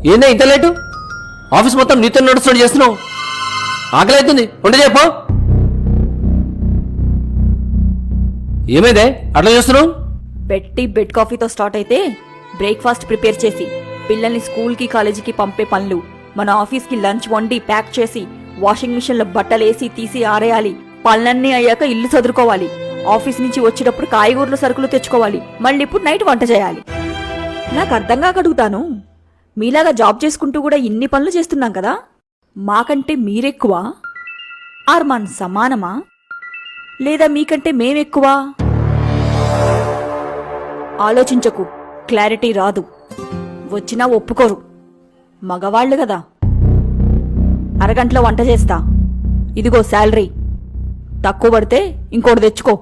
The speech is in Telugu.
ఏందా ఇంత లేటు? ఆఫీస్ మొత్తం నీతో నడుస్తున్నట్టు చేస్తున్నావు. ఆకలి అవుతుంది, వంట చెప్పు. ఏమైందే అట్లా చేస్తున్నావు? బెడ్ కాఫీతో స్టార్ట్ అయితే బ్రేక్ఫాస్ట్ ప్రిపేర్ చేసి పిల్లల్ని స్కూల్కి కాలేజీకి పంపే పనులు, మన ఆఫీస్కి లంచ్ వండి ప్యాక్ చేసి వాషింగ్ మిషన్లో బట్టలేసి తీసి ఆరేయాలి, పనులన్నీ అయ్యాక ఇల్లు చదురుకోవాలి, ఆఫీస్ నుంచి వచ్చేటప్పుడు కాయగూరలు సరుకులు తెచ్చుకోవాలి, మళ్ళీ ఇప్పుడు నైట్ వంట చేయాలి. నాకు అర్థంగా అడుగుతాను, మీలాగా జాబ్ చేసుకుంటూ కూడా ఇన్ని పనులు చేస్తున్నాం కదా, మాకంటే మీరెక్కువ ఆర్ మన సమానమా, లేదా మీకంటే మేమెక్కువ? ఆలోచించకు, క్లారిటీ రాదు, వచ్చినా ఒప్పుకోరు. మగవాళ్లు కదా. అరగంటలో వంట చేస్తా, ఇదిగో శాలరీ. తక్కువ పడితే ఇంకోటి తెచ్చుకో.